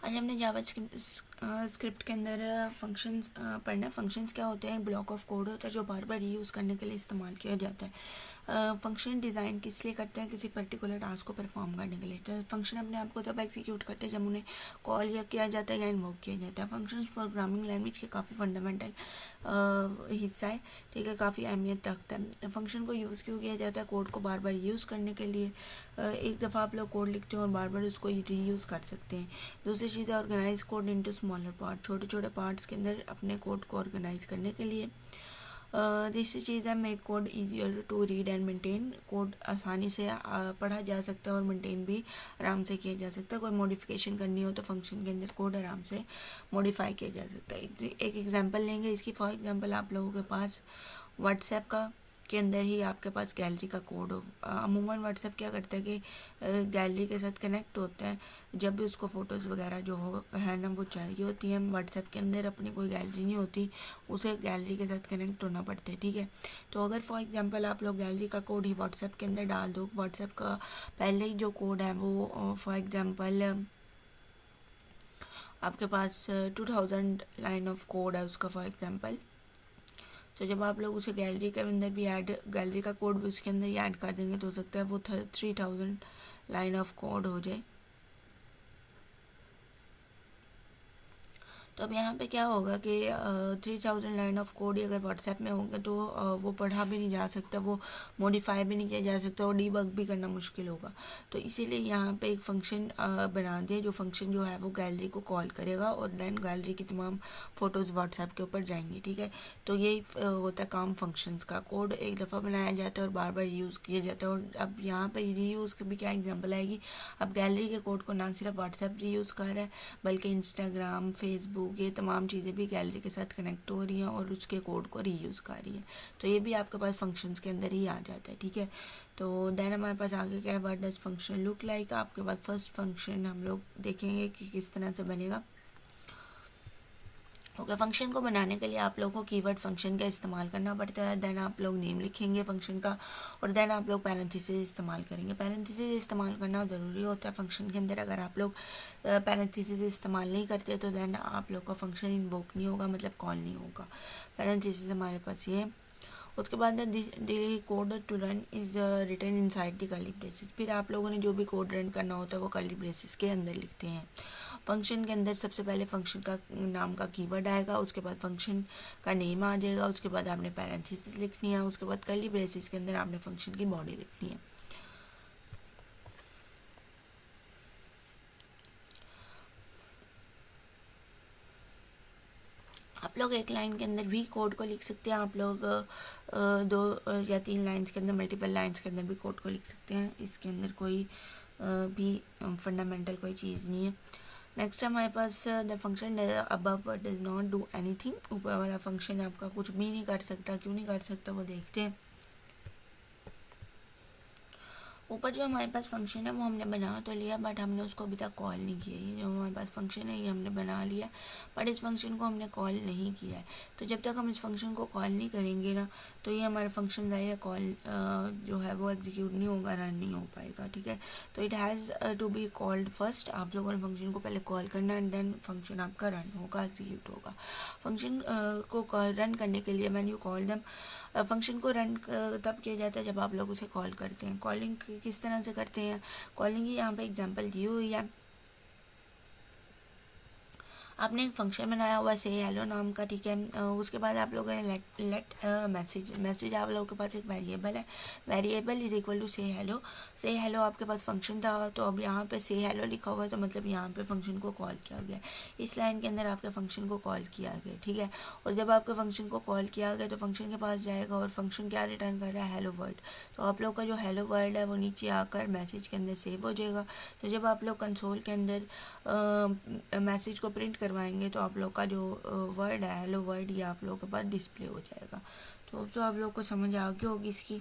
आज हमने जावा स्क्रिप्ट के अंदर फंक्शंस पढ़ना है। फंक्शंस क्या होते हैं? ब्लॉक ऑफ कोड होता है जो बार बार यूज़ करने के लिए इस्तेमाल किया जाता है। फंक्शन डिज़ाइन किस लिए करते हैं? किसी पर्टिकुलर टास्क को परफॉर्म करने के लिए। तो फंक्शन अपने आप को तब एग्जीक्यूट करते हैं जब उन्हें कॉल या किया जाता है या इन्वोक किया जाता है। फंक्शंस प्रोग्रामिंग लैंग्वेज के काफ़ी फंडामेंटल हिस्सा है, ठीक है, काफ़ी अहमियत रखता है। फंक्शन को यूज़ क्यों किया जाता है? कोड को बार बार यूज़ करने के लिए। एक दफ़ा आप लोग कोड लिखते हो और बार बार उसको रीयूज़ कर सकते हैं। दूसरी चीज़ है organise code into smaller part, छोटे छोटे पार्ट्स के अंदर अपने कोड को ऑर्गेनाइज करने के लिए। तीसरी चीज़ है make code easier to read and maintain, code आसानी से पढ़ा जा सकता है और मेंटेन भी आराम से किया जा सकता है। कोई मॉडिफिकेशन करनी हो तो फंक्शन के अंदर कोड आराम से मॉडिफाई किया जा सकता है। एक एग्जांपल लेंगे इसकी। फॉर एग्जांपल आप लोगों के पास व्हाट्सएप का के अंदर ही आपके पास गैलरी का कोड हो। अमूमन व्हाट्सएप क्या करता है कि गैलरी के साथ कनेक्ट होता है जब भी उसको फ़ोटोज़ वगैरह जो हो है ना वो चाहिए होती है। व्हाट्सएप के अंदर अपनी कोई गैलरी नहीं होती, उसे गैलरी के साथ कनेक्ट होना पड़ता है, ठीक है। तो अगर फॉर एग्जांपल आप लोग गैलरी का कोड ही व्हाट्सएप के अंदर डाल दो, व्हाट्सएप का पहले ही जो कोड है वो फॉर एग्जांपल आपके पास 2000 लाइन ऑफ कोड है उसका फॉर एग्जांपल। तो जब आप लोग उसे गैलरी के अंदर भी ऐड, गैलरी का कोड भी उसके अंदर ही ऐड कर देंगे तो हो सकता है वो 3000 लाइन ऑफ कोड हो जाए। तो अब यहाँ पे क्या होगा कि 3000 लाइन ऑफ कोड ही अगर व्हाट्सएप में होंगे तो वो पढ़ा भी नहीं जा सकता, वो मॉडिफाई भी नहीं किया जा सकता और डीबग भी करना मुश्किल होगा। तो इसीलिए यहाँ पे एक फंक्शन बना दिया जो फंक्शन जो है वो गैलरी को कॉल करेगा और देन गैलरी की तमाम फ़ोटोज़ व्हाट्सएप के ऊपर जाएंगी, ठीक है। तो यही होता है काम फंक्शंस का। कोड एक दफ़ा बनाया जाता है और बार बार यूज़ किया जाता है। और अब यहाँ पर रीयूज़ की भी क्या एग्जाम्पल आएगी। अब गैलरी के कोड को ना सिर्फ व्हाट्सएप रीयूज़ कर रहा है बल्कि इंस्टाग्राम, फेसबुक, ये तमाम चीज़ें भी गैलरी के साथ कनेक्ट हो रही हैं और उसके कोड को रीयूज़ कर रही है। तो ये भी आपके पास फंक्शंस के अंदर ही आ जाता है, ठीक है। तो देन हमारे पास आगे क्या है, what does function look like. आपके पास फर्स्ट फंक्शन हम लोग देखेंगे कि किस तरह से बनेगा। ओके, फंक्शन को बनाने के लिए आप लोगों को कीवर्ड फंक्शन का इस्तेमाल करना पड़ता है। देन आप लोग नेम लिखेंगे फंक्शन का और देन आप लोग पैरेंथेसिस इस्तेमाल करेंगे। पैरेंथेसिस इस्तेमाल करना ज़रूरी होता है फंक्शन के अंदर। अगर आप लोग पैरेंथेसिस इस्तेमाल नहीं करते तो देन आप लोग का फंक्शन इन्वोक नहीं होगा, मतलब कॉल नहीं होगा। पैरेंथेसिस हमारे पास ये। उसके बाद the code to run is written inside the curly braces. फिर आप लोगों ने जो भी कोड रन करना होता है वो कर्ली ब्रेसेस के अंदर लिखते हैं। फंक्शन के अंदर सबसे पहले फंक्शन का नाम का कीवर्ड आएगा, उसके बाद फंक्शन का नेम आ जाएगा, उसके बाद आपने पैरेंथेसिस लिखनी है, उसके बाद कर्ली ब्रेसेस के अंदर आपने फंक्शन की बॉडी लिखनी है। आप लोग एक लाइन के अंदर भी कोड को लिख सकते हैं। आप लोग 2 या 3 लाइन्स के अंदर, मल्टीपल लाइन्स के अंदर भी कोड को लिख सकते हैं। इसके अंदर कोई भी फंडामेंटल कोई चीज़ नहीं है। नेक्स्ट हमारे पास the function above does not do anything. ऊपर वाला फंक्शन आपका कुछ भी नहीं कर सकता। क्यों नहीं कर सकता वो देखते हैं। ऊपर जो हमारे पास फंक्शन है वो हमने बना तो लिया बट हमने उसको अभी तक कॉल नहीं किया। ये जो हमारे पास फंक्शन है ये हमने बना लिया बट इस फंक्शन को हमने कॉल नहीं किया है। तो जब तक हम इस फंक्शन को कॉल नहीं करेंगे ना तो ये हमारा फंक्शन ज़ाहिर कॉल जो है वो एग्जीक्यूट नहीं होगा, रन नहीं हो पाएगा, ठीक है। तो it has to be called first. आप लोगों ने फंक्शन को पहले कॉल करना एंड देन फंक्शन आपका रन होगा, एग्जीक्यूट होगा। फंक्शन को रन करने के लिए when you call them, function को रन तब किया जाता है जब आप लोग उसे कॉल करते हैं। कॉलिंग किस तरह से करते हैं? कॉलिंग की यहाँ पे एग्जांपल दी हुई है। आपने एक फंक्शन बनाया हुआ से हेलो नाम का, ठीक है। उसके बाद आप लोगों ने लेट मैसेज आप लोगों के पास एक वेरिएबल है। वेरिएबल इज इक्वल टू से हेलो। से हेलो आपके पास फंक्शन था तो अब यहाँ पे से हेलो लिखा हुआ है तो मतलब यहाँ पे फंक्शन को कॉल किया गया। इस लाइन के अंदर आपके फंक्शन को कॉल किया गया, ठीक है। और जब आपके फंक्शन को कॉल किया गया तो फंक्शन के पास जाएगा और फंक्शन क्या रिटर्न कर रहा है? Hello world. तो आप लोग का जो हेलो वर्ल्ड है वो नीचे आकर मैसेज के अंदर सेव हो जाएगा। तो जब आप लोग कंसोल के अंदर मैसेज को प्रिंट करवाएंगे तो आप लोग का जो वर्ड है हेलो वर्ड ये आप लोगों के पास डिस्प्ले हो जाएगा। तो आप लोग को समझ आ गई होगी इसकी।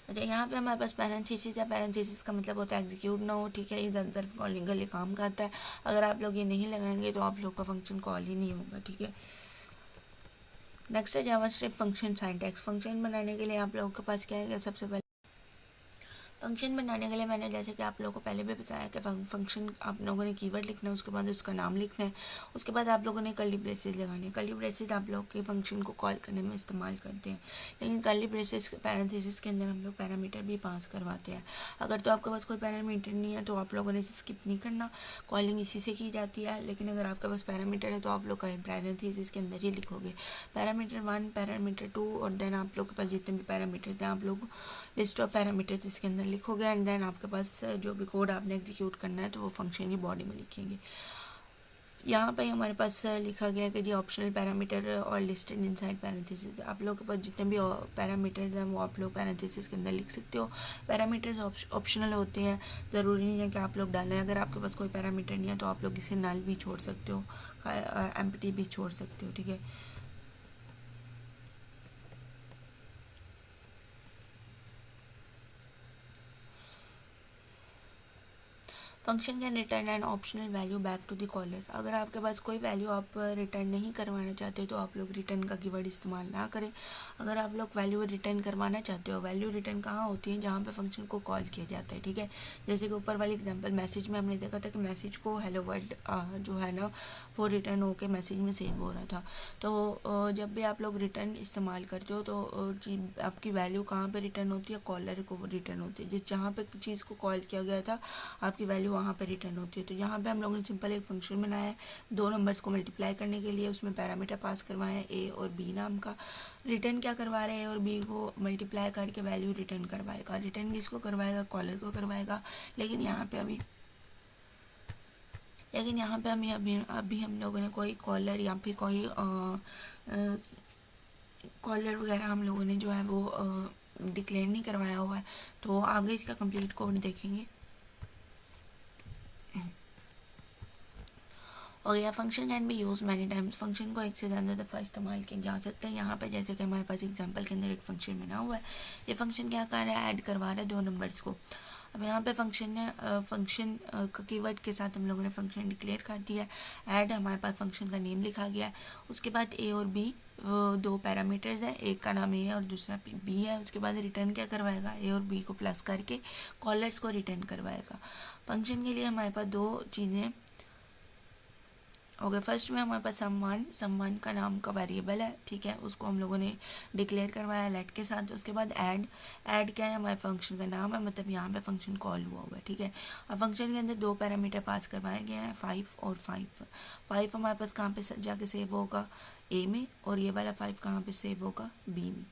अच्छा, यहाँ पे हमारे पास पैरेंथेसिस है। पैरेंथेसिस का मतलब होता है एग्जीक्यूट ना हो, ठीक है। इधर उधर कॉलिंग के लिए काम करता है। अगर आप लोग ये नहीं लगाएंगे तो आप लोग का फंक्शन कॉल ही नहीं होगा, ठीक है। नेक्स्ट है जावास्क्रिप्ट फंक्शन सिंटैक्स। फंक्शन बनाने के लिए आप लोगों के पास क्या है? सबसे पहले फंक्शन बनाने के लिए मैंने जैसे कि आप लोगों को पहले भी बताया कि फंक्शन आप लोगों ने कीवर्ड लिखना है, उसके बाद उसका नाम लिखना है, उसके बाद आप लोगों ने कर्ली ब्रेसेस लगाने हैं। कर्ली ब्रेसेस आप लोग के फंक्शन को कॉल करने में इस्तेमाल करते हैं, लेकिन कर्ली ब्रेसेस पैरेंथेसिस के अंदर हम लोग पैरामीटर भी पास करवाते हैं। अगर तो आपके पास कोई पैरामीटर नहीं है तो आप लोगों ने इसे स्किप नहीं करना, कॉलिंग इसी से की जाती है। लेकिन अगर आपके पास पैरामीटर है तो आप लोग पैरेंथेसिस के अंदर ही लिखोगे पैरामीटर 1, पैरामीटर 2, और देन आप लोग के पास जितने भी पैरामीटर थे आप लोग लिस्ट ऑफ पैरामीटर्स इसके अंदर लिखोगे, एंड देन आपके पास जो भी कोड आपने एग्जीक्यूट करना है तो वो फंक्शन की बॉडी में लिखेंगे। यहाँ पे हमारे पास लिखा गया है कि जी ऑप्शनल पैरामीटर और लिस्टेड इनसाइड पैरेंथेसिस। आप लोग के पास जितने भी पैरामीटर्स हैं वो आप लोग पैरेंथेसिस के अंदर लिख सकते हो। पैरामीटर्स ऑप्शनल होते हैं, ज़रूरी नहीं है कि आप लोग डालें। अगर आपके पास कोई पैरामीटर नहीं है तो आप लोग इसे नल भी छोड़ सकते हो, एम्प्टी भी छोड़ सकते हो, ठीक है। Function can return an optional value back to the caller. अगर आपके पास कोई वैल्यू आप रिटर्न नहीं करवाना चाहते तो आप लोग रिटर्न का कीवर्ड इस्तेमाल ना करें। अगर आप लोग वैल्यू रिटर्न करवाना चाहते हो, वैल्यू रिटर्न कहाँ होती है, जहाँ पे फंक्शन को कॉल किया जाता है, ठीक है। जैसे कि ऊपर वाली एग्जांपल मैसेज में हमने देखा था कि मैसेज को हेलो वर्ड जो है ना वो रिटर्न होकर मैसेज में सेव हो रहा था। तो जब भी आप लोग रिटर्न इस्तेमाल करते हो तो आपकी वैल्यू कहाँ पर रिटर्न होती है, कॉलर को रिटर्न होती है। जिस जहाँ पर चीज़ को कॉल किया गया था आपकी वैल्यू वहाँ पे रिटर्न होती है। तो यहाँ पे हम लोगों ने सिंपल एक फंक्शन बनाया है 2 नंबर्स को मल्टीप्लाई करने के लिए। उसमें पैरामीटर पास करवाए हैं ए और बी नाम का। रिटर्न क्या करवा रहे हैं, ए और बी को मल्टीप्लाई करके वैल्यू रिटर्न करवाएगा। रिटर्न किसको करवाएगा, कॉलर को करवाएगा। लेकिन यहाँ पे अभी हम लोगों ने कोई कॉलर या फिर कोई कॉलर वगैरह हम लोगों ने जो है वो डिक्लेयर नहीं करवाया हुआ है। तो आगे इसका कंप्लीट कोड देखेंगे। और यह function can B use many times. Function को एक से ज़्यादा दफ़ा इस्तेमाल किया जा सकता है। यहाँ पे जैसे कि हमारे पास एग्जांपल के अंदर एक फंक्शन बना हुआ है। ये फंक्शन क्या कर रहा है, ऐड करवा रहा है 2 नंबर्स को। अब यहाँ पे फंक्शन का कीवर्ड के साथ हम लोगों ने फंक्शन डिक्लेयर कर दिया है। ऐड हमारे पास फंक्शन का नेम लिखा गया है। उसके बाद ए और बी 2 पैरामीटर्स है, एक का नाम ए है और दूसरा बी है। उसके बाद रिटर्न क्या करवाएगा, ए और बी को प्लस करके कॉलर्स को रिटर्न करवाएगा। फंक्शन के लिए हमारे पास 2 चीज़ें ओके। फर्स्ट में हमारे पास सम वन का नाम का वेरिएबल है, ठीक है। उसको हम लोगों ने डिक्लेयर करवाया लेट के साथ। उसके बाद ऐड क्या है, हमारे फंक्शन का नाम है, मतलब यहाँ पे फंक्शन कॉल हुआ है, ठीक है। अब फंक्शन के अंदर 2 पैरामीटर पास करवाए गए हैं 5 और 5। 5 हमारे पास कहाँ पे जाके सेव होगा, ए में, और ये वाला 5 कहाँ पे सेव होगा, बी में।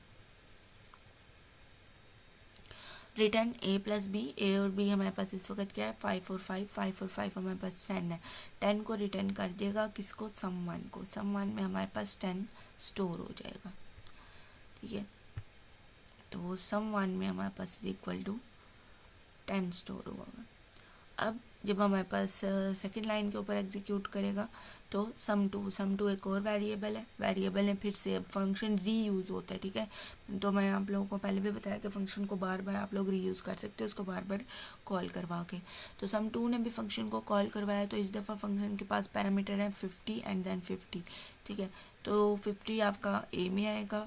रिटर्न ए प्लस बी, ए और बी हमारे पास इस वक्त क्या है 5 और 5, 5 और 5 हमारे पास 10 है। 10 को रिटर्न कर देगा किसको, सम वन को। सम वन में हमारे पास 10 स्टोर हो जाएगा, ठीक है। तो सम वन में हमारे पास इक्वल टू 10 स्टोर होगा। अब जब हमारे पास सेकेंड लाइन के ऊपर एग्जीक्यूट करेगा तो सम टू एक और वेरिएबल है। फिर से अब फंक्शन रीयूज़ होता है, ठीक है। तो मैं आप लोगों को पहले भी बताया कि फंक्शन को बार बार आप लोग रीयूज़ कर सकते हो, उसको बार बार कॉल करवा के। तो सम टू ने भी फंक्शन को कॉल करवाया, तो इस दफ़ा फंक्शन के पास पैरामीटर है 50 एंड देन 50, ठीक है। तो 50 आपका ए में आएगा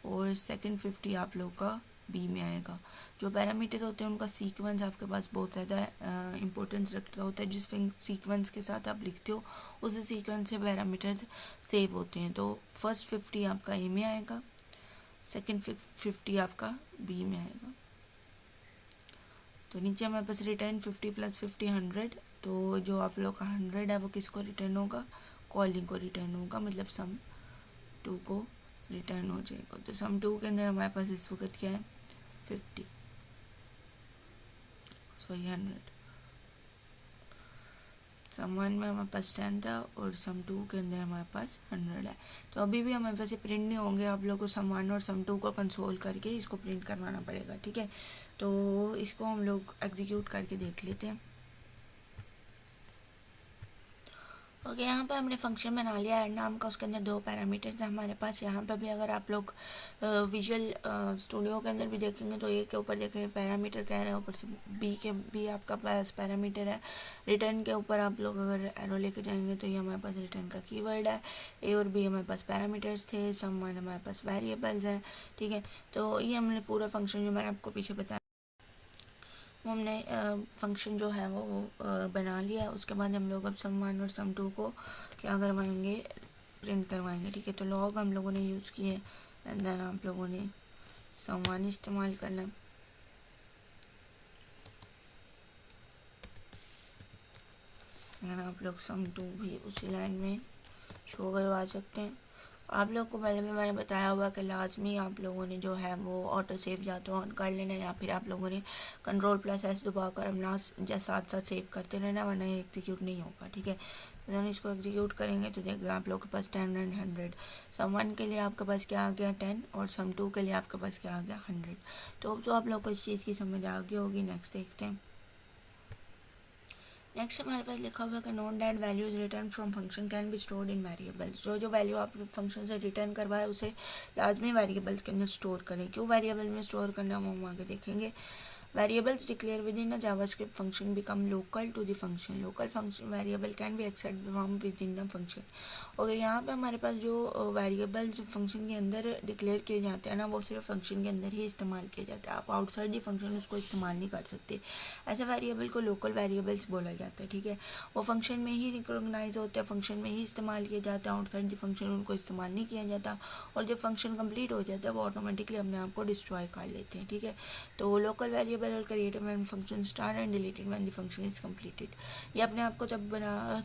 और सेकेंड 50 आप लोग का बी में आएगा। जो पैरामीटर होते हैं उनका सीक्वेंस आपके पास बहुत ज़्यादा इंपॉर्टेंस रखता होता है। जिस सीक्वेंस के साथ आप लिखते हो उसी सीक्वेंस से पैरामीटर्स सेव होते हैं। तो फर्स्ट 50 आपका ए में आएगा, सेकंड 50 आपका बी में आएगा। तो नीचे हमारे पास रिटर्न 50 + 50 100। तो जो आप लोग का 100 है वो किसको रिटर्न होगा, कॉलिंग को रिटर्न होगा, मतलब सम टू को रिटर्न हो जाएगा। तो सम टू के अंदर हमारे पास इस वक्त क्या है 50, सॉरी 100। सम वन में हमारे पास 10 था और सम टू के अंदर हमारे पास 100 है। तो अभी भी हमारे पास ये प्रिंट नहीं होंगे, आप लोग को सम वन और सम टू को कंसोल करके इसको प्रिंट करवाना पड़ेगा, ठीक है। तो इसको हम लोग एग्जीक्यूट करके देख लेते हैं। ओके, यहाँ पे हमने फंक्शन बना लिया ऐड नाम का। उसके अंदर 2 पैरामीटर्स हैं हमारे पास। यहाँ पे भी अगर आप लोग विजुअल स्टूडियो के अंदर भी देखेंगे तो ए के ऊपर देखेंगे पैरामीटर कह रहे हैं, ऊपर से बी के भी आपका पास पैरामीटर है। रिटर्न के ऊपर आप लोग अगर एरो लेके जाएंगे तो ये हमारे पास रिटर्न का कीवर्ड है। ए और बी हमारे पास पैरामीटर्स थे, सम वन हमारे पास वेरिएबल्स हैं, ठीक है। तो ये हमने पूरा फंक्शन जो मैंने आपको पीछे बताया हमने फंक्शन जो है वो बना लिया। उसके बाद हम लोग अब sum1 और sum2 को क्या करवाएंगे, प्रिंट करवाएंगे। ठीक है, तो लॉग हम लोगों ने यूज़ किए एंड देन आप लोगों ने sum1 इस्तेमाल करना है। एंड आप लोग sum2 भी उसी लाइन में शो करवा सकते हैं। आप लोग को पहले भी मैंने बताया हुआ कि लाजमी आप लोगों ने जो है वो ऑटो सेव या तो ऑन कर लेना, या फिर आप लोगों ने Ctrl+S दबा कर अपना साथ साथ सेव करते रहना, वरना ये एग्जीक्यूट नहीं होगा। ठीक है, तो जब इसको एग्जीक्यूट करेंगे तो देखिए आप लोग के पास 10 एंड 100, sum1 के लिए आपके पास क्या आ गया 10 और sum2 के लिए आपके पास क्या आ गया 100। तो आप लोग को इस चीज़ की समझ आ गई होगी। नेक्स्ट देखते हैं। नेक्स्ट हमारे पास लिखा हुआ है कि note that values return from function can be stored in variables. जो वैल्यू आप फंक्शन से रिटर्न करवाए उसे लाजमी वेरिएबल्स के अंदर स्टोर करें। क्यों वेरिएबल में स्टोर करना वो हम आगे देखेंगे। Variables declared within a JavaScript function become local to the function. Local function variable can be accessed from within the function. और यहाँ पे हमारे पास जो वेरिएबल्स फंक्शन के अंदर डिक्लेयर किए जाते हैं ना, वो सिर्फ फंक्शन के अंदर ही इस्तेमाल किए जाते हैं। आप आउटसाइड दी फंक्शन उसको इस्तेमाल नहीं कर सकते। ऐसे वेरिएबल को लोकल वेरिएबल्स बोला जाता है। ठीक है, वो फंक्शन में ही रिकॉग्नाइज होते हैं, फंक्शन में ही इस्तेमाल किया जाता है। आउटसाइड दी फंक्शन उनको इस्तेमाल नहीं किया जाता, और जब फंक्शन कंप्लीट हो जाता है वो ऑटोमेटिकली अपने आप को डिस्ट्रॉय कर लेते हैं। ठीक है, तो लोकल वेरिएबल और created when function start and deleted when the function is completed. ये अपने आप को तब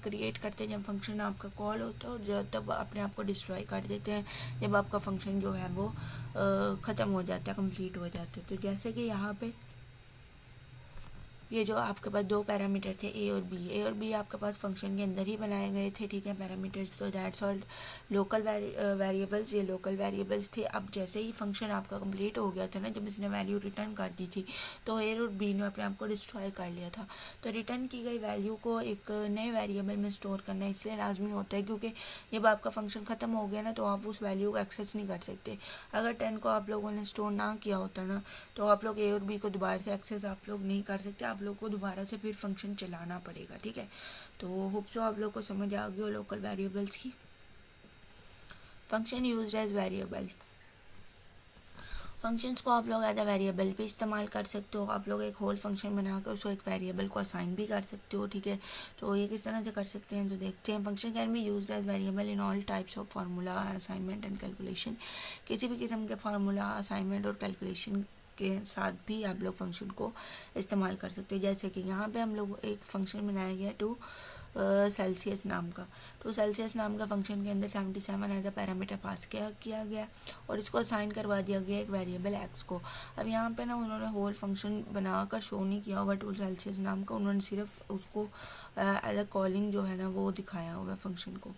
क्रिएट करते हैं जब फंक्शन आपका कॉल होता है, और जब तब अपने आप को डिस्ट्रॉय कर देते हैं जब आपका फंक्शन जो है वो ख़त्म हो जाता है, कंप्लीट हो जाता है। तो जैसे कि यहाँ पे ये जो आपके पास दो पैरामीटर थे ए और बी आपके पास फंक्शन के अंदर ही बनाए गए थे। ठीक है, पैरामीटर्स, तो दैट्स ऑल लोकल वेरिएबल्स, ये लोकल वेरिएबल्स थे। अब जैसे ही फंक्शन आपका कंप्लीट हो गया था ना, जब इसने वैल्यू रिटर्न कर दी थी, तो ए और बी ने अपने आप को डिस्ट्रॉय कर लिया था। तो रिटर्न की गई वैल्यू को एक नए वेरिएबल में स्टोर करना इसलिए लाजमी होता है क्योंकि जब आपका फंक्शन ख़त्म हो गया ना, तो आप उस वैल्यू को एक्सेस नहीं कर सकते। अगर 10 को आप लोगों ने स्टोर ना किया होता ना, तो आप लोग ए और बी को दोबारा से एक्सेस आप लोग नहीं कर सकते, आप लोग को दोबारा से फिर फंक्शन चलाना पड़ेगा। ठीक है, तो होप सो आप लोग को समझ आ गई हो लोकल वेरिएबल्स की। Function used as variable, functions को आप लोग एज अ वेरिएबल भी इस्तेमाल कर सकते हो। आप लोग एक होल फंक्शन बनाकर उसको एक वेरिएबल को असाइन भी कर सकते हो। ठीक है, तो ये किस तरह से कर सकते हैं तो देखते हैं। Function can be used as variable in all types of formula, assignment and calculation. किसी भी किस्म के फार्मूला, असाइनमेंट और कैलकुलेशन के साथ भी आप लोग फंक्शन को इस्तेमाल कर सकते हो। जैसे कि यहाँ पे हम लोग एक फंक्शन बनाया गया टू सेल्सियस नाम का। तो सेल्सियस नाम का फंक्शन के अंदर 77 एज अ पैरामीटर पास किया गया और इसको असाइन करवा दिया गया एक वेरिएबल एक्स को। अब यहाँ पे ना उन्होंने होल फंक्शन बनाकर शो नहीं किया हुआ टू सेल्सियस नाम का, उन्होंने सिर्फ उसको एज अ कॉलिंग जो है ना वो दिखाया हुआ फंक्शन को।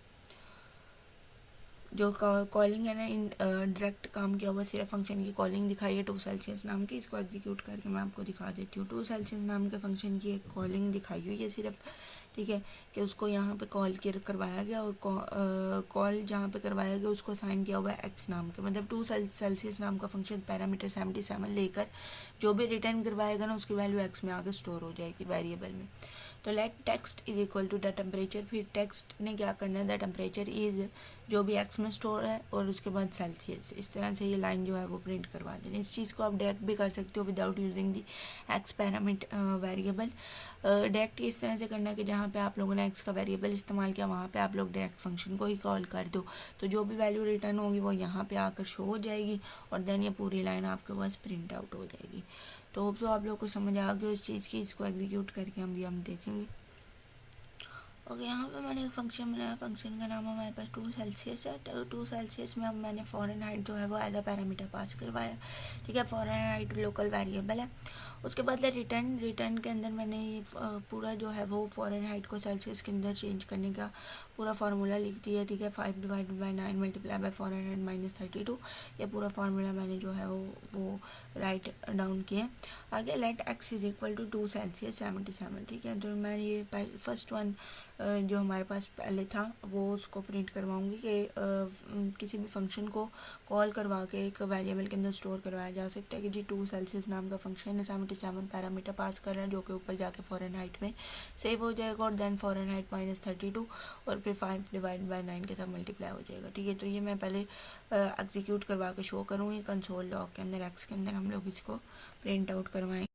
जो कॉलिंग है ना, इन डायरेक्ट काम किया हुआ, सिर्फ फंक्शन की कॉलिंग दिखाई है टू सेल्सियस नाम की। इसको एग्जीक्यूट करके मैं आपको दिखा देती हूँ। टू सेल्सियस नाम के फंक्शन की एक कॉलिंग दिखाई हुई है सिर्फ। ठीक है, कि उसको यहाँ पे कॉल करवाया गया और कॉल जहाँ पे करवाया गया उसको साइन किया हुआ है एक्स नाम के। मतलब टू सेल्सियस नाम का फंक्शन पैरामीटर 77 लेकर जो भी रिटर्न करवाएगा ना, उसकी वैल्यू एक्स में आगे स्टोर हो जाएगी वेरिएबल में। तो let text is equal to the temperature, फिर टेक्स्ट ने क्या करना है, द टेम्परेचर इज जो भी एक्स में स्टोर है और उसके बाद सेल्सियस। इस तरह से ये लाइन जो है वो प्रिंट करवा देनी। इस चीज़ को आप डायरेक्ट भी कर सकते हो without using the x parameter variable. Direct इस तरह से करना है कि जहाँ पे आप लोगों ने एक्स का वेरिएबल इस्तेमाल किया वहाँ पे आप लोग डायरेक्ट फंक्शन को ही कॉल कर दो, तो जो भी वैल्यू रिटर्न होगी वो यहाँ पे आकर शो हो जाएगी और देन ये पूरी लाइन आपके पास प्रिंट आउट हो जाएगी। तो होप सो आप लोग को समझ आ गई इस चीज़ की। इसको एग्जीक्यूट करके हम देखेंगे। ओके, यहाँ पे मैंने एक फंक्शन बनाया, फंक्शन का नाम हमारे पास 2 सेल्सियस है। तो 2 सेल्सियस में अब मैंने फ़ारेनहाइट जो है वो एज अ पैरामीटर पास करवाया। ठीक है, फ़ारेनहाइट लोकल वेरिएबल है। उसके बाद रिटर्न के अंदर मैंने ये पूरा जो है वो फ़ारेनहाइट को सेल्सियस के अंदर चेंज करने का पूरा फार्मूला लिख दिया। ठीक है, 5 divided by 9 multiply by Fahrenheit minus 32। ये पूरा फार्मूला मैंने जो है वो राइट डाउन किया। आगे let x is equal to 2 Celsius 77। ठीक है, तो मैं ये फर्स्ट वन जो हमारे पास पहले था वो उसको प्रिंट करवाऊंगी कि किसी भी फंक्शन को कॉल करवा के एक वेरिएबल के अंदर स्टोर करवाया जा सकता है कि जी 2 सेल्सियस नाम का फंक्शन है, 77 पैरामीटर पास कर रहा है जो कि ऊपर जाके फ़ारेनहाइट में सेव हो जाएगा और देन फ़ारेनहाइट माइनस 32 और फिर 5 डिवाइड बाई 9 के साथ मल्टीप्लाई हो जाएगा। ठीक है, तो ये मैं पहले एग्जीक्यूट करवा के शो करूँगी कंसोल लॉग के अंदर, एक्स के अंदर हम लोग इसको प्रिंट आउट करवाएंगे।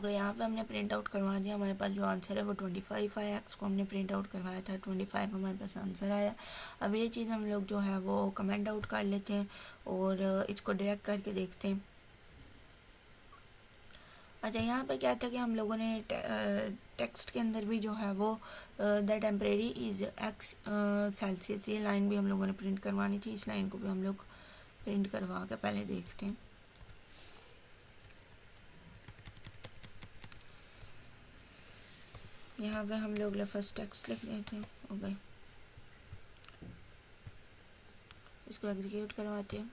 ओके, यहाँ पे हमने प्रिंट आउट करवा दिया, हमारे पास जो आंसर है वो 25 आया। एक्स को हमने प्रिंट आउट करवाया था, 25 हमारे पास आंसर आया। अब ये चीज़ हम लोग जो है वो कमेंट आउट कर लेते हैं और इसको डायरेक्ट करके देखते हैं। अच्छा, यहाँ पे क्या था कि हम लोगों ने टेक्स्ट के अंदर भी जो है वो the temporary is x Celsius, ये लाइन भी हम लोगों ने प्रिंट करवानी थी। इस लाइन को भी हम लोग प्रिंट करवा के पहले देखते हैं। यहाँ पे हम लोग फर्स्ट टेक्स्ट लिख देते हैं। ओके, इसको एग्जीक्यूट करवाते हैं।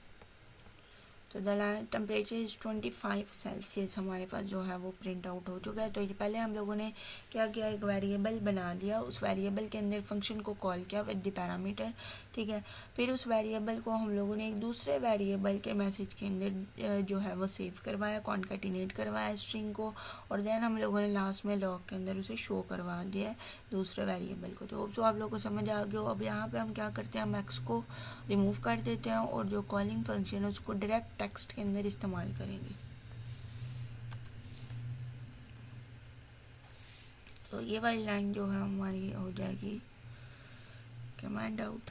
तो द टेम्परेचर इज़ 25 सेल्सियस हमारे पास जो है वो प्रिंट आउट हो चुका है। तो ये पहले हम लोगों ने क्या किया, एक वेरिएबल बना लिया, उस वेरिएबल के अंदर फंक्शन को कॉल किया विद द पैरामीटर, ठीक है। फिर उस वेरिएबल को हम लोगों ने एक दूसरे वेरिएबल के मैसेज के अंदर जो है वो सेव करवाया, कॉन्कैटिनेट करवाया स्ट्रिंग को, और देन हम लोगों ने लास्ट में लॉग के अंदर उसे शो करवा दिया है दूसरे वेरिएबल को। तो आप लोगों को समझ आ गया हो। अब यहाँ पे हम क्या करते हैं, हम एक्स को रिमूव कर देते हैं और जो कॉलिंग फंक्शन है उसको डायरेक्ट टेक्स्ट के अंदर इस्तेमाल करेंगे। तो ये वाली लाइन जो है हमारी हो जाएगी कमांड आउट।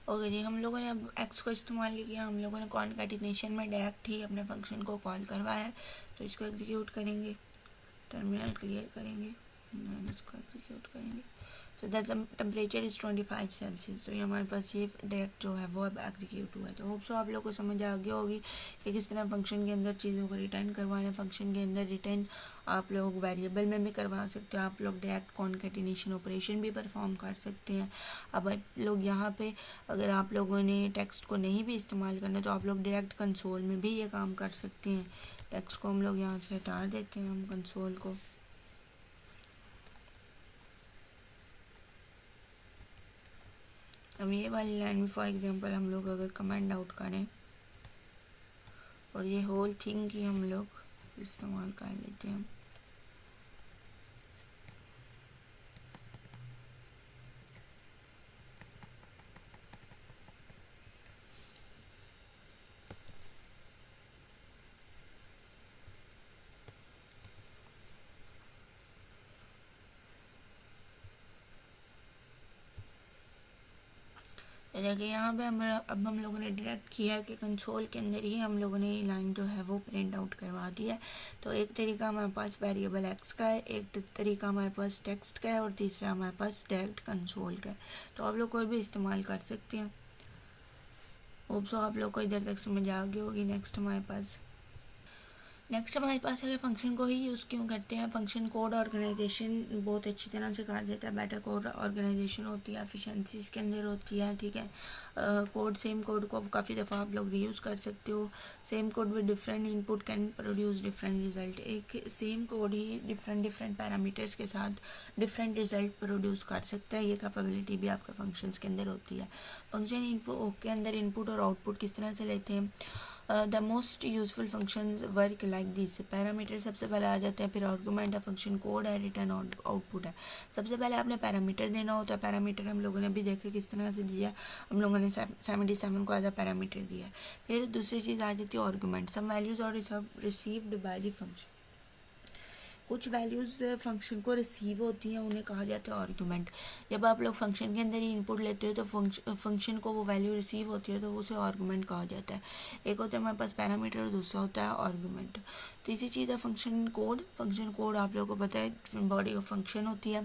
ओके जी, हम लोगों ने अब एक्स को इस्तेमाल किया, हम लोगों ने कॉन्कैटिनेशन में डायरेक्ट ही अपने फंक्शन को कॉल करवाया है। तो इसको एग्जीक्यूट करेंगे, टर्मिनल क्लियर करेंगे, इसको एग्जीक्यूट करेंगे। तो द टेम्परेचर इज़ 25 सेल्सियस। तो ये हमारे पास ये डायरेक्ट जो है वो अब एग्जीक्यूट हुआ है। तो होप सो आप लोग को समझ आ गया होगी कि किस तरह फंक्शन के अंदर चीज़ों को रिटर्न करवाना है। फंक्शन के अंदर रिटर्न आप लोग वेरिएबल में भी करवा सकते हो, आप लोग डायरेक्ट कॉन्कैटिनेशन ऑपरेशन भी परफॉर्म कर सकते हैं। अब आप लोग यहाँ पे अगर आप लोगों ने टेक्स्ट को नहीं भी इस्तेमाल करना तो आप लोग डायरेक्ट कंसोल में भी ये काम कर सकते हैं। टेक्स्ट को हम लोग यहाँ से हटा देते हैं, हम कंसोल को। अब ये वाली लाइन में फॉर एग्जांपल हम लोग अगर कमेंट आउट करें और ये होल थिंग की हम लोग इस्तेमाल कर लेते हैं। देखिए यहाँ पे अब हम लोगों ने डायरेक्ट किया कि कंसोल के अंदर ही हम लोगों ने ये लाइन जो है वो प्रिंट आउट करवा दी है। तो एक तरीका हमारे पास वेरिएबल एक्स का है, एक तरीका हमारे पास टेक्स्ट का है और तीसरा हमारे पास डायरेक्ट कंसोल का है। तो आप लोग कोई भी इस्तेमाल कर सकते हैं। होप सो आप लोग को इधर तक समझ आ गई होगी। नेक्स्ट हमारे पास अगर फंक्शन को ही यूज़ क्यों करते हैं, फंक्शन कोड ऑर्गेनाइजेशन बहुत अच्छी तरह से कर देता है। बेटर कोड ऑर्गेनाइजेशन होती है, एफिशिएंसी इसके अंदर होती है, ठीक है। सेम कोड को काफ़ी दफ़ा आप लोग रीयूज़ कर सकते हो। Same code with different input can produce different result. एक सेम कोड ही डिफरेंट पैरामीटर्स के साथ डिफरेंट रिजल्ट प्रोड्यूस कर सकता है। ये कैपेबिलिटी भी आपके फंक्शंस के अंदर होती है। फंक्शन इनपुट के अंदर इनपुट और आउटपुट किस तरह से लेते हैं। The most useful functions work like this. Parameter सबसे पहले आ जाते हैं, फिर आर्गुमेंट है, फंक्शन कोड है, रिटर्न आउटपुट है। सबसे पहले आपने पैरामीटर देना होता है। पैरामीटर हम लोगों ने अभी देखा किस तरह से दिया, हम लोगों ने 77 को एज अ पैरामीटर दिया। फिर दूसरी चीज़ आ जाती है आर्गुमेंट। सम वैल्यूज और रिसीव्ड बाय द फंक्शन। कुछ वैल्यूज़ फंक्शन को रिसीव होती हैं, उन्हें कहा जाता है आर्गुमेंट। जब आप लोग फंक्शन के अंदर ही इनपुट लेते हो तो फंक्शन को वो वैल्यू रिसीव होती है तो उसे आर्गुमेंट कहा जाता है। एक होता है हमारे पास पैरामीटर और दूसरा होता है आर्गुमेंट। तीसरी चीज़ है फंक्शन कोड। फंक्शन कोड आप लोगों को पता है बॉडी ऑफ फंक्शन होती है।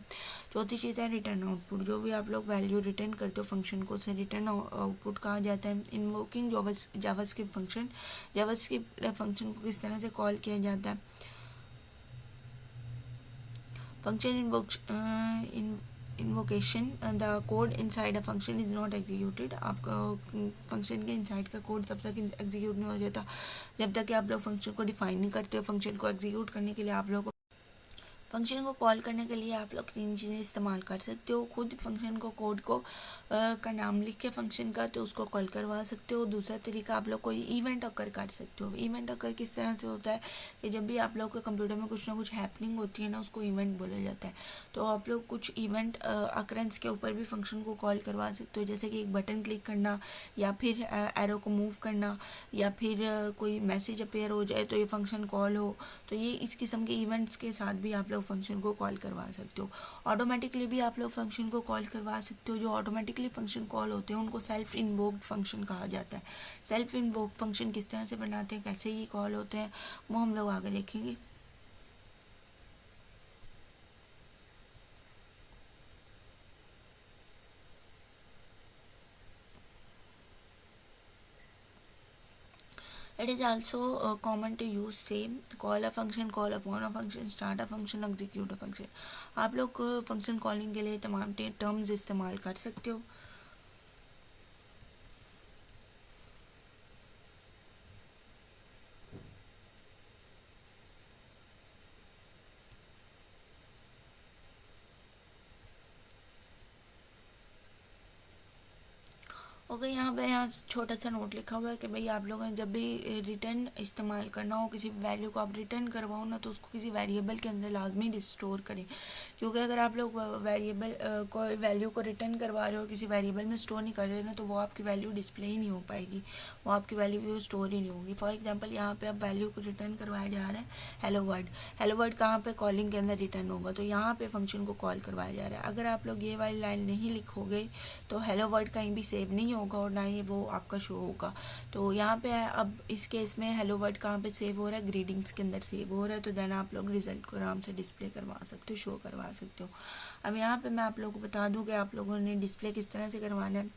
चौथी चीज़ है रिटर्न आउटपुट। जो भी आप लोग वैल्यू रिटर्न करते हो फंक्शन को, उसे रिटर्न आउटपुट कहा जाता है। Invoking JavaScript function. JavaScript function को किस तरह से कॉल किया जाता है। Function invocation, the code inside a function is not executed। आपका फंक्शन के इनसाइड का कोड तब तक एग्जीक्यूट नहीं हो जाता जब तक कि आप लोग फंक्शन को डिफाइन नहीं करते हो। फंक्शन को एग्जीक्यूट करने के लिए आप लोग फंक्शन को कॉल करने के लिए आप लोग तीन चीज़ें इस्तेमाल कर सकते हो। खुद फंक्शन को कोड को का नाम लिख के फंक्शन का तो उसको कॉल करवा सकते हो। दूसरा तरीका आप लोग कोई इवेंट अकर कर सकते हो। इवेंट अकर किस तरह से होता है कि जब भी आप लोग के कंप्यूटर में कुछ ना कुछ हैपनिंग होती है ना, उसको इवेंट बोला जाता है। तो आप लोग कुछ इवेंट अकरेंस के ऊपर भी फंक्शन को कॉल करवा सकते हो, जैसे कि एक बटन क्लिक करना या फिर एरो को मूव करना या फिर कोई मैसेज अपेयर हो जाए तो ये फंक्शन कॉल हो। तो ये इस किस्म के इवेंट्स के साथ भी आप लोग फंक्शन को कॉल करवा सकते हो। ऑटोमेटिकली भी आप लोग फंक्शन को कॉल करवा सकते हो। जो ऑटोमेटिकली फंक्शन कॉल होते हैं उनको सेल्फ इन्वोक्ड फंक्शन कहा जाता है। सेल्फ इन्वोक्ड फंक्शन किस तरह से बनाते हैं, कैसे ये कॉल होते हैं, वो हम लोग आगे देखेंगे। It is also common to use same call a function, call upon a function, start a function, execute a function। आप लोग फंक्शन कॉलिंग के लिए तमाम टर्म्स इस्तेमाल कर सकते हो। ओके, यहाँ छोटा सा नोट लिखा हुआ है कि भाई आप लोगों ने जब भी रिटर्न इस्तेमाल करना हो, किसी वैल्यू को आप रिटर्न करवाओ ना, तो उसको किसी वेरिएबल के अंदर लाजमी स्टोर करें। क्योंकि अगर आप लोग वेरिएबल को वैल्यू को रिटर्न करवा रहे हो, किसी वेरिएबल में स्टोर नहीं कर रहे ना, तो वो आपकी वैल्यू डिस्प्ले ही नहीं हो पाएगी, वो आपकी वैल्यू की स्टोर ही नहीं होगी। फॉर एग्जाम्पल यहाँ पे अब वैल्यू को रिटर्न करवाया जा रहा है हेलो वर्ड। हेलो वर्ड कहाँ पे कॉलिंग के अंदर रिटर्न होगा, तो यहाँ पे फंक्शन को कॉल करवाया जा रहा है। अगर आप लोग ये वाली लाइन नहीं लिखोगे तो हेलो वर्ड कहीं भी सेव नहीं होगा और ना ही वो आपका शो होगा। तो यहाँ पे अब इस केस में हेलो वर्ड कहाँ पे सेव हो रहा है, ग्रीटिंग्स के अंदर सेव हो रहा है। तो देन आप लोग रिजल्ट को आराम से डिस्प्ले करवा सकते हो, शो करवा सकते हो। अब यहाँ पे मैं आप लोगों को बता दूँ कि आप लोगों ने डिस्प्ले किस तरह से करवाना है।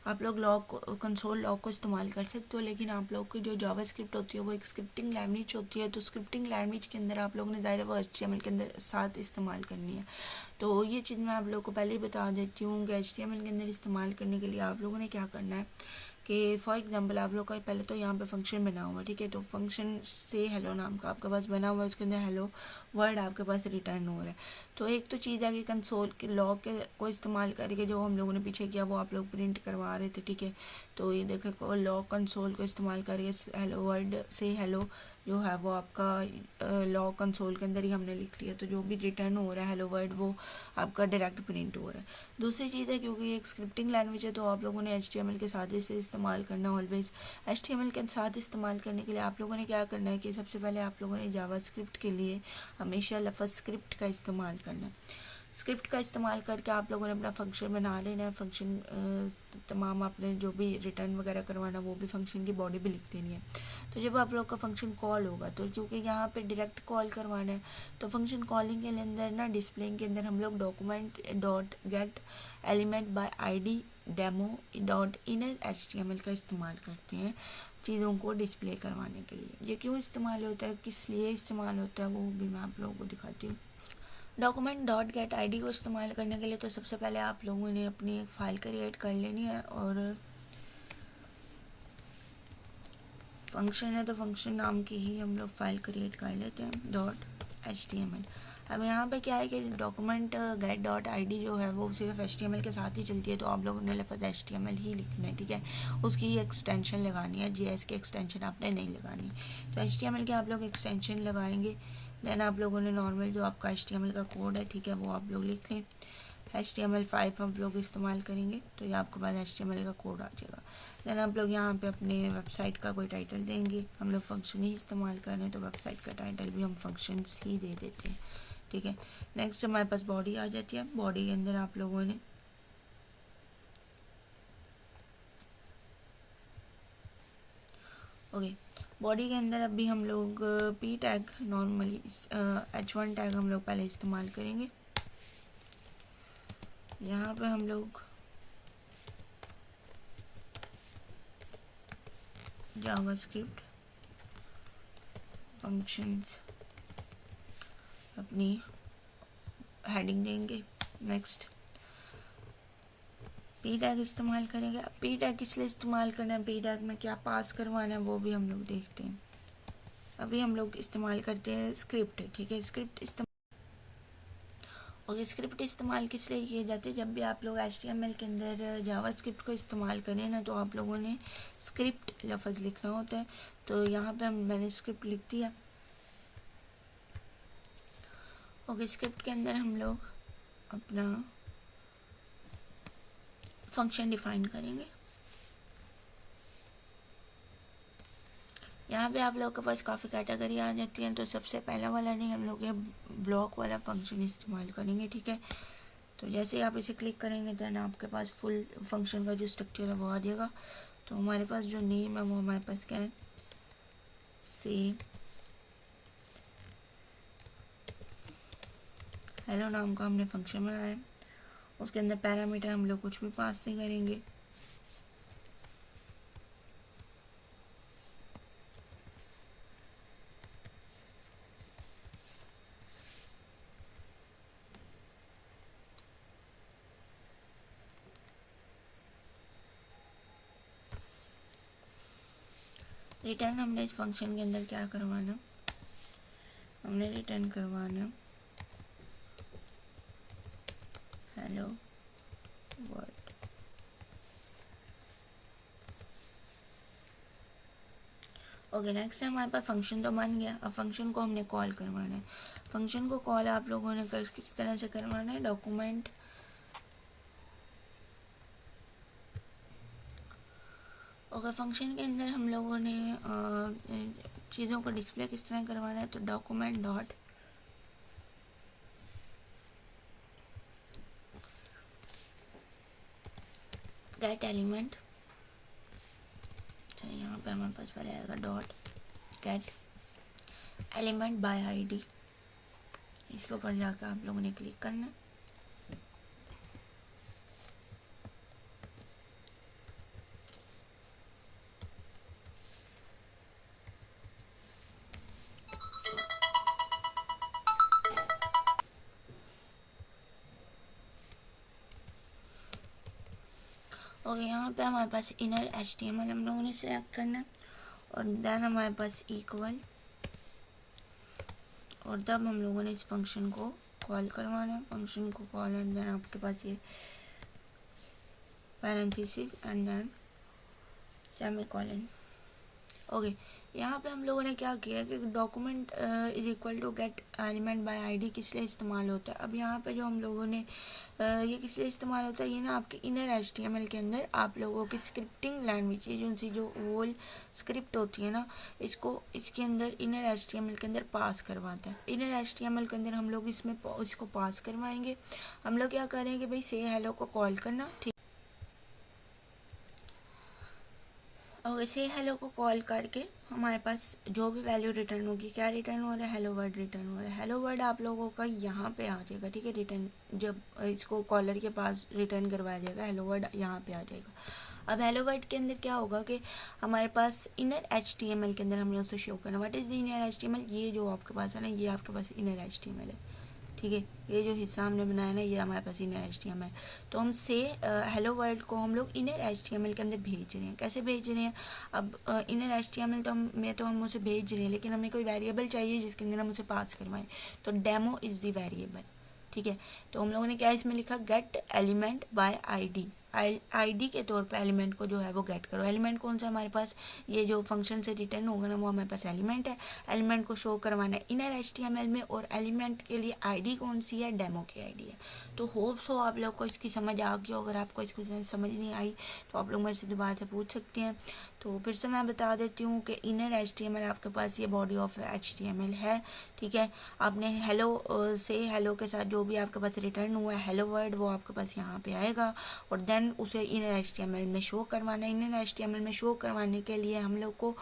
आप लोग लॉग कंसोल लॉग को इस्तेमाल कर सकते हो, लेकिन आप लोग की जो जावा स्क्रिप्ट होती है वो एक स्क्रिप्टिंग लैंग्वेज होती है। तो स्क्रिप्टिंग लैंग्वेज के अंदर आप लोगों ने ज़ाहिर है वो HTML के अंदर साथ इस्तेमाल करनी है। तो ये चीज़ मैं आप लोगों को पहले ही बता देती हूँ कि HTML के अंदर इस्तेमाल करने के लिए आप लोगों ने क्या करना है कि फॉर एग्जांपल आप लोग का पहले तो यहाँ पे फंक्शन बना हुआ है, ठीक है। तो फंक्शन से हेलो नाम का आपके पास बना हुआ है, उसके अंदर हेलो वर्ड आपके पास रिटर्न हो रहा है। तो एक तो चीज़ है कि कंसोल के लॉग के को इस्तेमाल करके जो हम लोगों ने पीछे किया वो आप लोग प्रिंट करवा रहे थे, ठीक है। तो ये देखें लॉग कंसोल को इस्तेमाल करके हेलो वर्ड से हेलो जो है वो आपका लॉग कंसोल के अंदर ही हमने लिख लिया। तो जो भी रिटर्न हो रहा है हेलो वर्ड वो आपका डायरेक्ट प्रिंट हो रहा है। दूसरी चीज़ है क्योंकि एक स्क्रिप्टिंग लैंग्वेज है तो आप लोगों ने HTML के साथ इसे इस्तेमाल करना ऑलवेज। HTML के साथ इस्तेमाल करने के लिए आप लोगों ने क्या करना है कि सबसे पहले आप लोगों ने जावा स्क्रिप्ट के लिए हमेशा लफ्ज़ स्क्रिप्ट का इस्तेमाल करना है। स्क्रिप्ट का इस्तेमाल करके आप लोगों ने अपना फंक्शन बना लेना है। फंक्शन तमाम आपने जो भी रिटर्न वगैरह करवाना वो भी फंक्शन की बॉडी भी लिख देनी है। तो जब आप लोग का फंक्शन कॉल होगा तो क्योंकि यहाँ पे डायरेक्ट कॉल करवाना है तो फंक्शन कॉलिंग के अंदर ना डिस्प्लेइंग के अंदर हम लोग document dot gate element bye ID demo dot inner HTML का इस्तेमाल करते हैं चीज़ों को डिस्प्ले करवाने के लिए। ये क्यों इस्तेमाल होता है, किस लिए इस्तेमाल होता है, वो भी मैं आप लोगों को दिखाती हूँ। डॉक्यूमेंट डॉट गेट ID को इस्तेमाल करने के लिए तो सबसे पहले आप लोगों ने अपनी एक फ़ाइल क्रिएट कर लेनी है और फंक्शन है तो फंक्शन नाम की ही हम लोग फ़ाइल क्रिएट कर लेते हैं .html। अब यहाँ पे क्या है कि डॉक्यूमेंट गेट डॉट ID जो है वो सिर्फ HTML के साथ ही चलती है। तो आप लोगों ने लफ्ज़ HTML ही लिखना है, ठीक है। उसकी ही एक्सटेंशन लगानी है, JS की एक्सटेंशन आपने नहीं लगानी। तो HTML के आप लोग एक्सटेंशन लगाएंगे। देन आप लोगों ने नॉर्मल जो आपका HTML का कोड है, ठीक है, वो आप लोग लिख लें। HTML5 हम लोग इस्तेमाल करेंगे तो ये आपके पास HTML का कोड आ जाएगा। देन आप लोग यहाँ पे अपने वेबसाइट का कोई टाइटल देंगे। हम लोग फंक्शन ही इस्तेमाल कर रहे हैं तो वेबसाइट का टाइटल भी हम फंक्शंस ही दे देते हैं, ठीक है। नेक्स्ट हमारे पास बॉडी आ जाती है। बॉडी के अंदर आप लोगों ने ओके बॉडी के अंदर अभी हम लोग P tag normally H1 tag हम लोग पहले इस्तेमाल करेंगे। यहाँ पे हम लोग जावास्क्रिप्ट फंक्शंस अपनी हेडिंग देंगे। नेक्स्ट P टैग इस्तेमाल करेंगे। अब P टैग किस लिए इस्तेमाल करना है, P टैग में क्या पास करवाना है वो भी हम लोग देखते हैं। अभी हम लोग इस्तेमाल करते हैं स्क्रिप्ट, ठीक है। स्क्रिप्ट और ये स्क्रिप्ट इस्तेमाल किस लिए किए जाते हैं, जब भी आप लोग HTML के अंदर जावास्क्रिप्ट को इस्तेमाल करें ना, तो आप लोगों ने स्क्रिप्ट लफ्ज़ लिखना होता है। तो यहाँ पे मैंने स्क्रिप्ट लिख दिया। और स्क्रिप्ट के अंदर हम लोग अपना फंक्शन डिफाइन करेंगे। यहाँ पे आप लोगों के पास काफ़ी कैटेगरी आ जाती है, तो सबसे पहला वाला नहीं, हम लोग ये ब्लॉक वाला फंक्शन इस्तेमाल करेंगे, ठीक है। तो जैसे आप इसे क्लिक करेंगे देन आपके पास फुल फंक्शन का जो स्ट्रक्चर है वो आ जाएगा। तो हमारे पास जो नेम है वो हमारे पास क्या है, से हेलो नाम का हमने फंक्शन बनाया है। उसके अंदर पैरामीटर हम लोग कुछ भी पास नहीं करेंगे। रिटर्न हमने इस फंक्शन के अंदर क्या करवाना, हमने रिटर्न करवाना हेलो वर्ल्ड। ओके, नेक्स्ट हमारे पास फंक्शन तो बन गया। अब फंक्शन को हमने कॉल करवाना है। फंक्शन को कॉल आप लोगों ने किस तरह से करवाना है, डॉक्यूमेंट ओके। फंक्शन के अंदर हम लोगों ने चीज़ों को डिस्प्ले किस तरह करवाना है, तो डॉक्यूमेंट डॉट गेट एलिमेंट। अच्छा, यहाँ पे हमारे पास पहले आएगा dot gate element by ID. इसके ऊपर जाकर आप लोगों ने क्लिक करना। ओके, यहाँ पे हमारे पास इनर HTML हम लोगों ने सिलेक्ट करना है, और देन हमारे पास इक्वल, और तब हम लोगों ने इस फंक्शन को कॉल करवाना है। फंक्शन को कॉल एंड देन आपके पास ये parenthesis and then semicolon. Okay, यहाँ पे हम लोगों ने क्या किया कि document is equal to get element by ID किस लिए इस्तेमाल होता है। अब यहाँ पे जो हम लोगों ने ये किस लिए इस्तेमाल होता है, ये ना आपके इनर HTML के अंदर आप लोगों की स्क्रिप्टिंग लैंग्वेज है जो वोल स्क्रिप्ट होती है ना, इसको इसके अंदर इनर HTML के अंदर पास करवाता है। इनर HTML के अंदर हम लोग इसको पास करवाएंगे। हम लोग क्या करेंगे भाई, से हेलो को कॉल करना, ठीक। और इसे हेलो को कॉल करके हमारे पास जो भी वैल्यू रिटर्न होगी, क्या रिटर्न हो रहा है, हेलो वर्ड रिटर्न हो रहा है। हेलो वर्ड आप लोगों का यहाँ पे आ जाएगा, ठीक है। रिटर्न जब इसको कॉलर के पास रिटर्न करवाया जाएगा, हेलो वर्ड यहाँ पे आ जाएगा। अब हेलो वर्ड के अंदर क्या होगा कि हमारे पास इनर HTML के अंदर हमने उसे शो करना। What is the inner HTML, ये जो आपके पास है ना, ये आपके पास इनर HTML है, ठीक है। ये जो हिस्सा हमने बनाया ना, ये हमारे पास इनर HTML। तो हम से हेलो वर्ल्ड को हम लोग इनर HTML के अंदर भेज रहे हैं। कैसे भेज रहे हैं, अब इनर HTML तो हम उसे भेज रहे हैं, लेकिन हमें कोई वेरिएबल चाहिए जिसके अंदर हम उसे पास करवाएं। तो डेमो इज़ द वेरिएबल, ठीक है। तो हम लोगों ने क्या इसमें लिखा, gate element by ID. ID के तौर पे एलिमेंट को जो है वो गेट करो। एलिमेंट कौन सा, हमारे पास ये जो फंक्शन से रिटर्न होगा ना, वो हमारे पास एलिमेंट है। एलिमेंट को शो करवाना है इनर HTML में, और एलिमेंट के लिए आईडी कौन सी है, डेमो की आईडी है। तो होप्स हो आप लोग को इसकी समझ आ गई हो। अगर आपको इसकी समझ नहीं आई तो आप लोग मेरे से दोबारा से पूछ सकते हैं। तो फिर से मैं बता देती हूँ कि इनर HTML आपके पास ये बॉडी ऑफ HTML है, ठीक है। आपने हेलो से हेलो के साथ जो भी आपके पास रिटर्न हुआ है हेलो वर्ड, वो आपके पास यहाँ पे आएगा, और देन उसे इनर HTML में शो करवाना है। इनर HTML में शो करवाने के लिए हम लोग को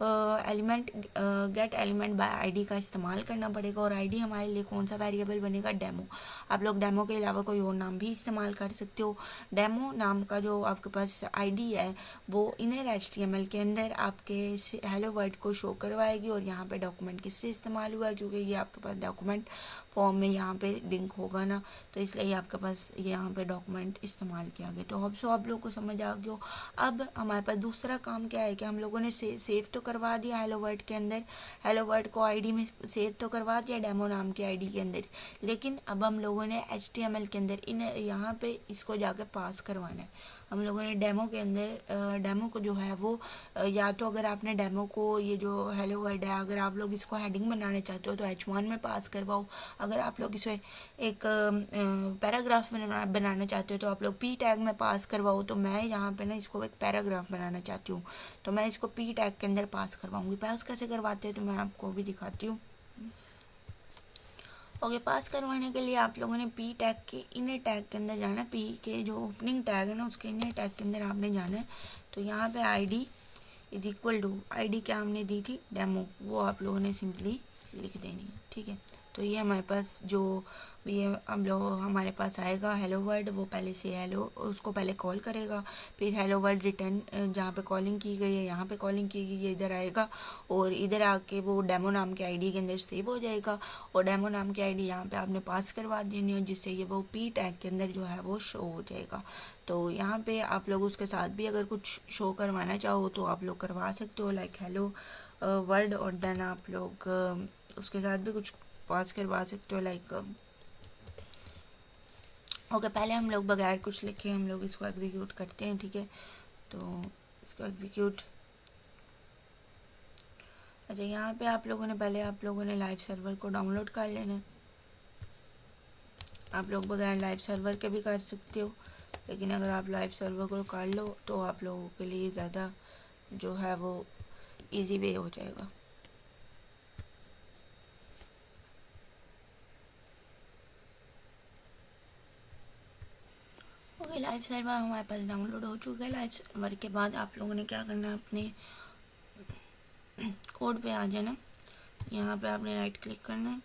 गेट एलिमेंट बाय आईडी का इस्तेमाल करना पड़ेगा। और आईडी हमारे लिए कौन सा वेरिएबल बनेगा, डेमो। आप लोग डेमो के अलावा कोई और नाम भी इस्तेमाल कर सकते हो। डेमो नाम का जो आपके पास आईडी है वो इनर HTML के अंदर आपके हेलो वर्ड को शो करवाएगी। और यहाँ पे डॉक्यूमेंट किससे इस्तेमाल हुआ है, क्योंकि ये आपके पास डॉक्यूमेंट फॉर्म में यहाँ पे लिंक होगा ना, तो इसलिए आपके पास यहाँ पे डॉक्यूमेंट इस्तेमाल किया गया। तो होप सो आप लोग को समझ आ गया हो। अब हमारे पास दूसरा काम क्या है कि हम लोगों ने सेव तो करवा दिया हेलो वर्ल्ड के अंदर, हेलो वर्ल्ड को आईडी में सेव तो करवा दिया डेमो नाम के आईडी के अंदर, लेकिन अब हम लोगों ने HTML के अंदर इन यहाँ पे इसको जाके पास करवाना है। हम लोगों ने डेमो के अंदर डेमो को जो है वो या तो अगर आपने डेमो को ये जो हेलो वर्ल्ड है अगर आप लोग इसको हेडिंग बनाना चाहते हो तो H1 में पास करवाओ। अगर आप लोग इसे एक पैराग्राफ बनाना चाहते हो तो आप लोग P टैग में पास करवाओ। तो मैं यहाँ पे ना इसको एक पैराग्राफ बनाना चाहती हूँ तो मैं इसको P टैग के अंदर पास करवाऊँगी। पास कैसे करवाते हैं तो मैं आपको भी दिखाती हूँ। ओके, पास करवाने के लिए आप लोगों ने P टैग के इनर टैग के अंदर जाना है। P के जो ओपनिंग टैग है ना उसके इनर टैग के अंदर आपने जाना है। तो यहाँ पे ID is equal to ID क्या हमने दी थी डेमो, वो आप लोगों ने सिंपली लिख देनी है। ठीक है, तो ये हमारे पास जो भी हम लोग हमारे पास आएगा हेलो वर्ल्ड, वो पहले से हेलो उसको पहले कॉल करेगा, फिर हेलो वर्ल्ड रिटर्न जहाँ पे कॉलिंग की गई है यहाँ पे कॉलिंग की गई है इधर आएगा और इधर आके वो डेमो नाम के आईडी के अंदर सेव हो जाएगा और डेमो नाम की आईडी यहाँ पे आपने पास करवा देनी है जिससे ये वो P टैग के अंदर जो है वो शो हो जाएगा। तो यहाँ पे आप लोग उसके साथ भी अगर कुछ शो करवाना चाहो तो आप लोग करवा सकते हो, लाइक हेलो वर्ल्ड, और देन आप लोग उसके साथ भी कुछ पास करवा सकते हो लाइक ओके। पहले हम लोग बगैर कुछ लिखे हम लोग इसको एग्जीक्यूट करते हैं। ठीक है, तो इसको एग्जीक्यूट, अच्छा यहाँ पे आप लोगों ने लाइव सर्वर को डाउनलोड कर लेना है। आप लोग बगैर लाइव सर्वर के भी कर सकते हो, लेकिन अगर आप लाइव सर्वर को कर लो तो आप लोगों के लिए ज़्यादा जो है वो इजी वे हो जाएगा। ओके, लाइव सर्वर हमारे पास डाउनलोड हो चुका है। लाइव सर्वर के बाद आप लोगों ने क्या करना है, अपने कोड पे आ जाना, यहाँ पे आपने राइट क्लिक करना है।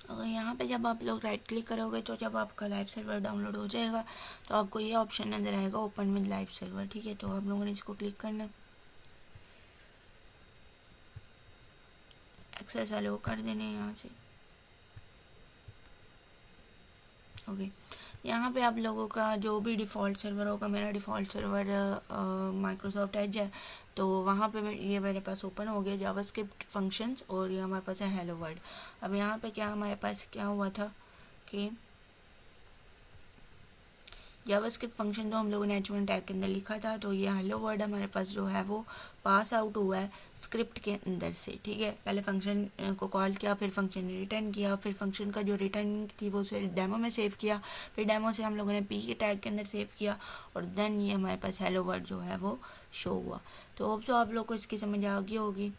और यहाँ पे जब आप लोग राइट क्लिक करोगे तो जब आपका लाइव सर्वर डाउनलोड हो जाएगा तो आपको ये ऑप्शन नज़र आएगा ओपन विद लाइव सर्वर। ठीक है, तो आप लोगों ने इसको क्लिक करना है, एक्सेस अलो कर देने यहाँ से। ओके, यहाँ पे आप लोगों का जो भी डिफ़ॉल्ट सर्वर होगा, मेरा डिफ़ॉल्ट सर्वर माइक्रोसॉफ्ट एज है, तो वहाँ पे ये मेरे पास ओपन हो गया जावास्क्रिप्ट फंक्शंस और ये हमारे पास है हेलो वर्ल्ड। अब यहाँ पे क्या हमारे पास क्या हुआ था कि जावास्क्रिप्ट फंक्शन जो हम लोगों ने H1 टैग के अंदर लिखा था, तो ये हेलो वर्ल्ड हमारे पास जो है वो पास आउट हुआ है स्क्रिप्ट के अंदर से। ठीक है, पहले फंक्शन को कॉल किया, फिर फंक्शन रिटर्न किया, फिर फंक्शन का जो रिटर्न थी वो उसे डेमो में सेव किया, फिर डेमो से हम लोगों ने P के टैग के अंदर सेव किया और देन ये हमारे पास हेलो वर्ल्ड जो है वो शो हुआ। तो होप सो आप लोग को इसकी समझ आ गई होगी।